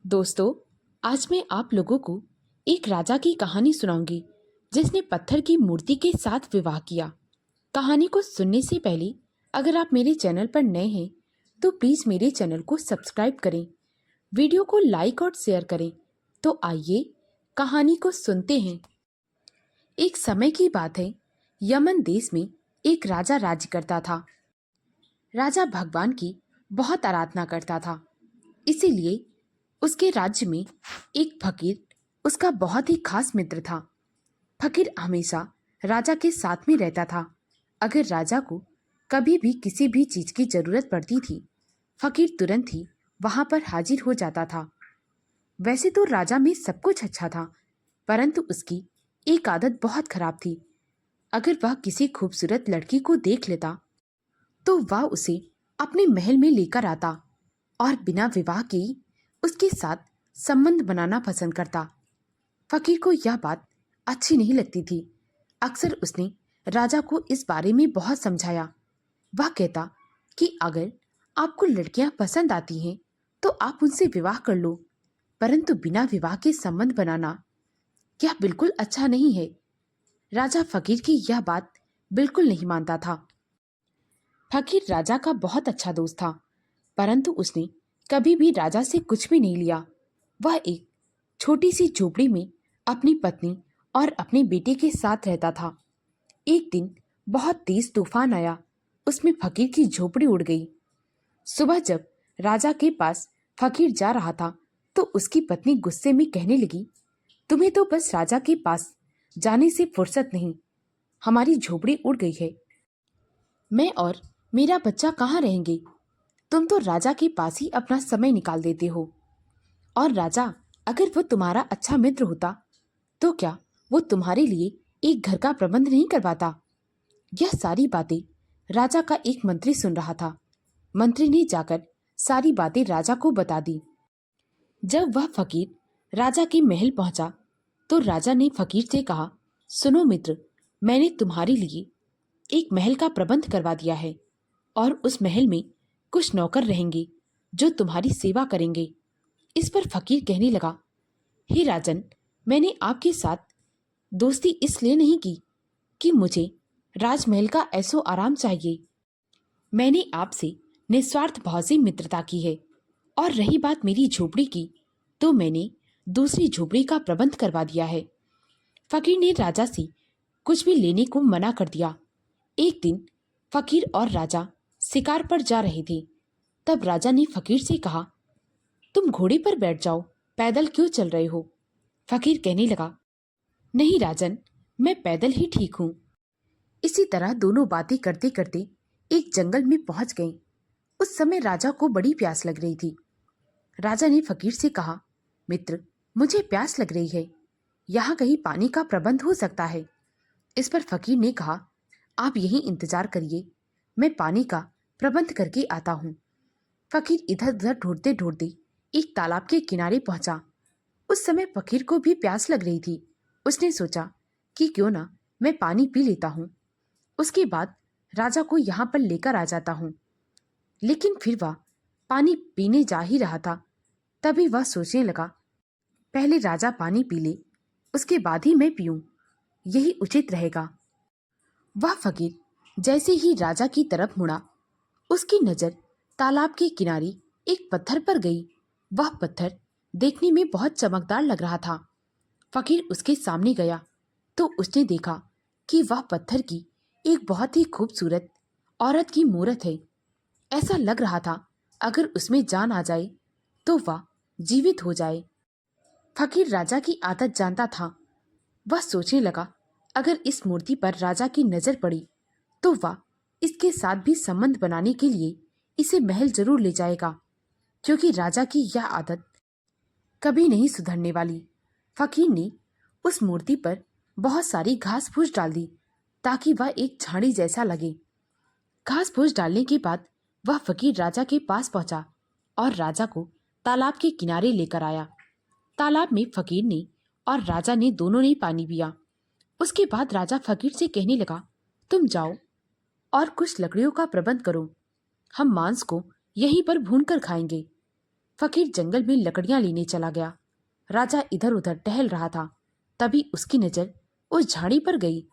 दोस्तों, आज मैं आप लोगों को एक राजा की कहानी सुनाऊंगी जिसने पत्थर की मूर्ति के साथ विवाह किया। कहानी को सुनने से पहले अगर आप मेरे चैनल पर नए हैं तो प्लीज मेरे चैनल को सब्सक्राइब करें, वीडियो को लाइक और शेयर करें। तो आइए कहानी को सुनते हैं। एक समय की बात है, यमन देश में एक राजा राज्य करता था। राजा भगवान की बहुत आराधना करता था, इसीलिए उसके राज्य में एक फकीर उसका बहुत ही खास मित्र था। फकीर हमेशा राजा के साथ में रहता था। अगर राजा को कभी भी किसी भी चीज की जरूरत पड़ती थी, फकीर तुरंत ही वहां पर हाजिर हो जाता था। वैसे तो राजा में सब कुछ अच्छा था, परंतु उसकी एक आदत बहुत खराब थी। अगर वह किसी खूबसूरत लड़की को देख लेता तो वह उसे अपने महल में लेकर आता और बिना विवाह के ही उसके साथ संबंध बनाना पसंद करता। फकीर को यह बात अच्छी नहीं लगती थी। अक्सर उसने राजा को इस बारे में बहुत समझाया। वह कहता कि अगर आपको लड़कियां पसंद आती हैं तो आप उनसे विवाह कर लो, परंतु बिना विवाह के संबंध बनाना यह बिल्कुल अच्छा नहीं है। राजा फकीर की यह बात बिल्कुल नहीं मानता था। फकीर राजा का बहुत अच्छा दोस्त था, परंतु उसने कभी भी राजा से कुछ भी नहीं लिया। वह एक छोटी सी झोपड़ी में अपनी पत्नी और अपने बेटे के साथ रहता था। एक दिन बहुत तेज तूफान आया, उसमें फकीर की झोपड़ी उड़ गई। सुबह जब राजा के पास फकीर जा रहा था तो उसकी पत्नी गुस्से में कहने लगी, तुम्हें तो बस राजा के पास जाने से फुर्सत नहीं, हमारी झोपड़ी उड़ गई है। मैं और मेरा बच्चा कहाँ रहेंगे? तुम तो राजा के पास ही अपना समय निकाल देते हो। और राजा अगर वो तुम्हारा अच्छा मित्र होता तो क्या वो तुम्हारे लिए एक घर का प्रबंध नहीं करवाता? यह सारी बातें राजा का एक मंत्री सुन रहा था। मंत्री ने जाकर सारी बातें राजा को बता दी। जब वह फकीर राजा के महल पहुंचा तो राजा ने फकीर से कहा, सुनो मित्र, मैंने तुम्हारे लिए एक महल का प्रबंध करवा दिया है और उस महल में कुछ नौकर रहेंगे जो तुम्हारी सेवा करेंगे। इस पर फकीर कहने लगा, हे राजन, मैंने आपके साथ दोस्ती इसलिए नहीं की कि मुझे राजमहल का ऐसो आराम चाहिए। मैंने आपसे निस्वार्थ भाव से मित्रता की है। और रही बात मेरी झोपड़ी की, तो मैंने दूसरी झोपड़ी का प्रबंध करवा दिया है। फकीर ने राजा से कुछ भी लेने को मना कर दिया। एक दिन फकीर और राजा शिकार पर जा रहे थे। तब राजा ने फकीर से कहा, तुम घोड़े पर बैठ जाओ, पैदल क्यों चल रहे हो? फकीर कहने लगा, नहीं राजन, मैं पैदल ही ठीक हूँ। इसी तरह दोनों बातें करते करते एक जंगल में पहुंच गए। उस समय राजा को बड़ी प्यास लग रही थी। राजा ने फकीर से कहा, मित्र, मुझे प्यास लग रही है, यहाँ कहीं पानी का प्रबंध हो सकता है? इस पर फकीर ने कहा, आप यहीं इंतजार करिए, मैं पानी का प्रबंध करके आता हूँ। फकीर इधर उधर ढूंढते ढूंढते एक तालाब के किनारे पहुंचा। उस समय फकीर को भी प्यास लग रही थी। उसने सोचा कि क्यों ना मैं पानी पी लेता हूँ, उसके बाद राजा को यहाँ पर लेकर आ जाता हूँ। लेकिन फिर वह पानी पीने जा ही रहा था, तभी वह सोचने लगा, पहले राजा पानी पी ले, उसके बाद ही मैं पीऊं, यही उचित रहेगा। वह फकीर जैसे ही राजा की तरफ मुड़ा, उसकी नजर तालाब के किनारे एक पत्थर पर गई। वह पत्थर देखने में बहुत चमकदार लग रहा था। फकीर उसके सामने गया तो उसने देखा कि वह पत्थर की एक बहुत ही खूबसूरत औरत की मूरत है। ऐसा लग रहा था अगर उसमें जान आ जाए तो वह जीवित हो जाए। फकीर राजा की आदत जानता था। वह सोचने लगा, अगर इस मूर्ति पर राजा की नजर पड़ी तो वह इसके साथ भी संबंध बनाने के लिए इसे महल जरूर ले जाएगा, क्योंकि राजा की यह आदत कभी नहीं सुधरने वाली। फकीर ने उस मूर्ति पर बहुत सारी घास फूस डाल दी ताकि वह एक झाड़ी जैसा लगे। घास फूस डालने के बाद वह फकीर राजा के पास पहुंचा और राजा को तालाब के किनारे लेकर आया। तालाब में फकीर ने और राजा ने दोनों ने पानी पिया। उसके बाद राजा फकीर से कहने लगा, तुम जाओ और कुछ लकड़ियों का प्रबंध करो, हम मांस को यहीं पर भून कर खाएंगे। फकीर जंगल में लकड़ियां लेने चला गया। राजा इधर उधर टहल रहा था। तभी उसकी नजर उस झाड़ी पर गई।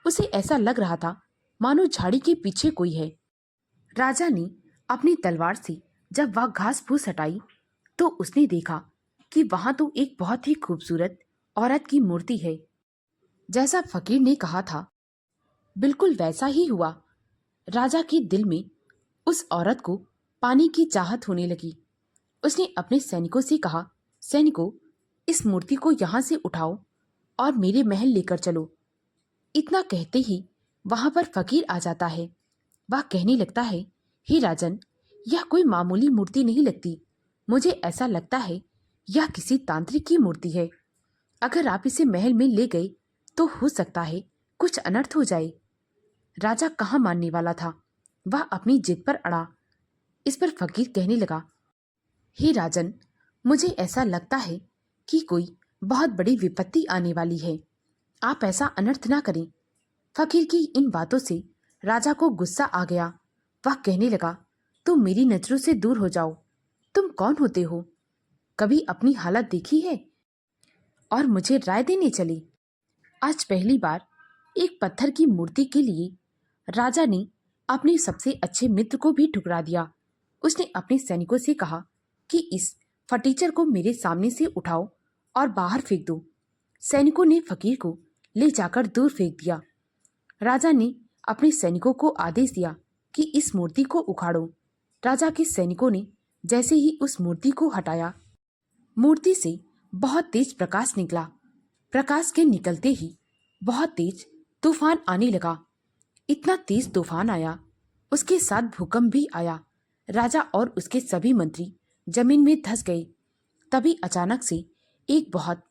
उसे ऐसा लग रहा था मानो झाड़ी के पीछे कोई है। राजा ने अपनी तलवार से जब वह घास फूस हटाई तो उसने देखा कि वहां तो एक बहुत ही खूबसूरत औरत की मूर्ति है। जैसा फकीर ने कहा था बिल्कुल वैसा ही हुआ। राजा के दिल में उस औरत को पाने की चाहत होने लगी। उसने अपने सैनिकों से कहा, सैनिकों, इस मूर्ति को यहाँ से उठाओ और मेरे महल लेकर चलो। इतना कहते ही वहां पर फकीर आ जाता है। वह कहने लगता है, हे राजन, यह कोई मामूली मूर्ति नहीं लगती। मुझे ऐसा लगता है यह किसी तांत्रिक की मूर्ति है। अगर आप इसे महल में ले गए तो हो सकता है कुछ अनर्थ हो जाए। राजा कहाँ मानने वाला था, वह अपनी जिद पर अड़ा। इस पर फकीर कहने लगा, हे राजन, मुझे ऐसा लगता है कि कोई बहुत बड़ी विपत्ति आने वाली है। आप ऐसा अनर्थ ना करें। फकीर की इन बातों से राजा को गुस्सा आ गया। वह कहने लगा, तुम मेरी नजरों से दूर हो जाओ। तुम कौन होते हो? कभी अपनी हालत देखी है और मुझे राय देने चले? आज पहली बार एक पत्थर की मूर्ति के लिए राजा ने अपने सबसे अच्छे मित्र को भी ठुकरा दिया। उसने अपने सैनिकों से कहा कि इस फटीचर को मेरे सामने से उठाओ और बाहर फेंक दो। सैनिकों ने फकीर को ले जाकर दूर फेंक दिया। राजा ने अपने सैनिकों को आदेश दिया कि इस मूर्ति को उखाड़ो। राजा के सैनिकों ने जैसे ही उस मूर्ति को हटाया, मूर्ति से बहुत तेज प्रकाश निकला। प्रकाश के निकलते ही बहुत तेज तूफान आने लगा। इतना तेज तूफान आया, उसके साथ भूकंप भी आया। राजा और उसके सभी मंत्री जमीन में धंस गए। तभी अचानक से एक बहुत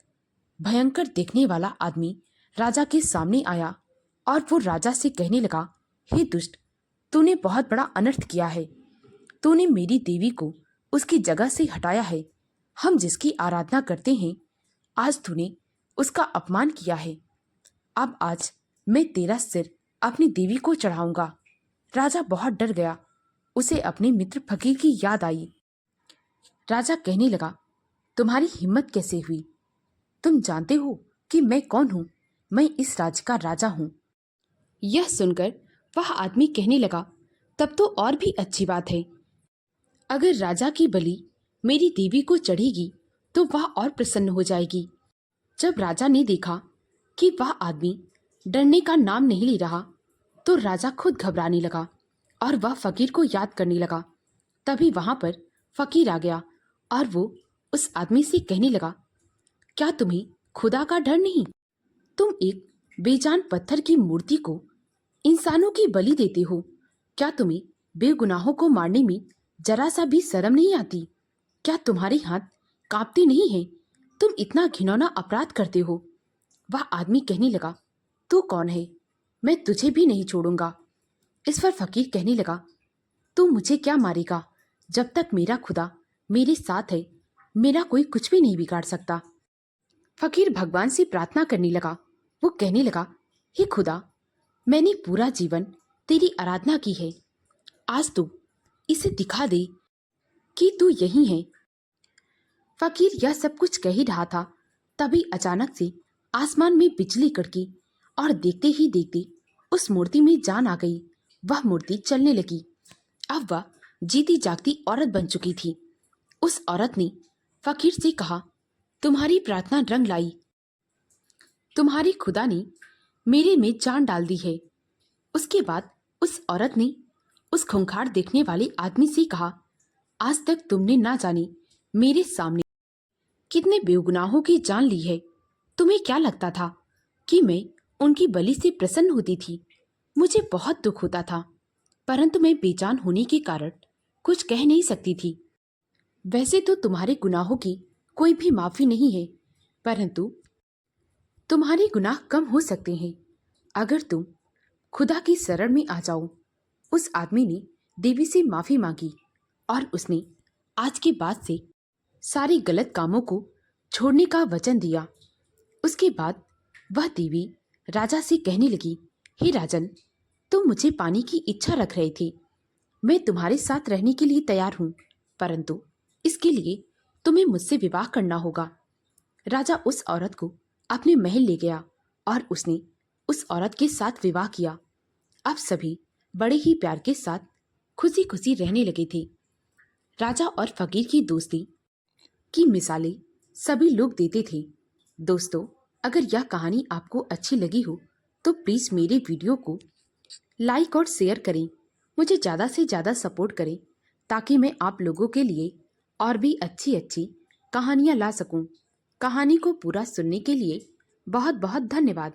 भयंकर दिखने वाला आदमी राजा के सामने आया और वो राजा से कहने लगा, हे दुष्ट, तूने बहुत बड़ा अनर्थ किया है। तूने मेरी देवी को उसकी जगह से हटाया है। हम जिसकी आराधना करते हैं, आज तूने उसका अपमान किया है। अब आज मैं तेरा सिर अपनी देवी को चढ़ाऊंगा। राजा बहुत डर गया। उसे अपने मित्र फकीर की याद आई। राजा कहने लगा, तुम्हारी हिम्मत कैसे हुई? तुम जानते हो कि मैं कौन हूं? मैं इस राज्य का राजा हूं। यह सुनकर वह आदमी कहने लगा, तब तो और भी अच्छी बात है। अगर राजा की बलि मेरी देवी को चढ़ेगी तो वह और प्रसन्न हो जाएगी। जब राजा ने देखा कि वह आदमी डरने का नाम नहीं ले रहा तो राजा खुद घबराने लगा और वह फकीर को याद करने लगा। तभी वहां पर फकीर आ गया और वो उस आदमी से कहने लगा, क्या तुम्हें खुदा का डर नहीं? तुम एक बेजान पत्थर की मूर्ति को इंसानों की बलि देते हो। क्या तुम्हें बेगुनाहों को मारने में जरा सा भी शर्म नहीं आती? क्या तुम्हारे हाथ कांपते नहीं हैं? तुम इतना घिनौना अपराध करते हो। वह आदमी कहने लगा, तू कौन है? मैं तुझे भी नहीं छोड़ूंगा। इस पर फकीर कहने लगा, तू मुझे क्या मारेगा? जब तक मेरा खुदा मेरे साथ है, मेरा कोई कुछ भी नहीं बिगाड़ सकता। फकीर भगवान से प्रार्थना करने लगा। वो कहने लगा, हे खुदा, मैंने पूरा जीवन तेरी आराधना की है। आज तू इसे दिखा दे कि तू यही है। फकीर यह सब कुछ कह ही रहा था, तभी अचानक से आसमान में बिजली कड़की और देखते ही देखते उस मूर्ति में जान आ गई। वह मूर्ति चलने लगी। अब वह जीती जागती औरत बन चुकी थी। उस औरत ने फकीर से कहा, तुम्हारी प्रार्थना रंग लाई। तुम्हारी खुदा ने मेरे में जान डाल दी है। उसके बाद उस औरत ने उस खूंखार देखने वाले आदमी से कहा, आज तक तुमने ना जाने मेरे सामने कितने बेगुनाहों की जान ली है। तुम्हें क्या लगता था कि मैं उनकी बलि से प्रसन्न होती थी? मुझे बहुत दुख होता था, परंतु मैं बेजान होने के कारण कुछ कह नहीं सकती थी। वैसे तो तुम्हारे गुनाहों की कोई भी माफी नहीं है, परंतु तुम्हारे गुनाह कम हो सकते हैं अगर तुम खुदा की शरण में आ जाओ। उस आदमी ने देवी से माफी मांगी और उसने आज के बाद से सारे गलत कामों को छोड़ने का वचन दिया। उसके बाद वह देवी राजा से कहने लगी, हे राजन, तुम मुझे पाने की इच्छा रख रहे थे। मैं तुम्हारे साथ रहने के लिए तैयार हूं, परंतु इसके लिए तुम्हें मुझसे विवाह करना होगा। राजा उस औरत को अपने महल ले गया और उसने उस औरत के साथ विवाह किया। अब सभी बड़े ही प्यार के साथ खुशी खुशी रहने लगे थे। राजा और फकीर की दोस्ती की मिसालें सभी लोग देते थे। दोस्तों, अगर यह कहानी आपको अच्छी लगी हो तो प्लीज़ मेरे वीडियो को लाइक और शेयर करें। मुझे ज़्यादा से ज़्यादा सपोर्ट करें ताकि मैं आप लोगों के लिए और भी अच्छी अच्छी कहानियाँ ला सकूं। कहानी को पूरा सुनने के लिए बहुत बहुत धन्यवाद।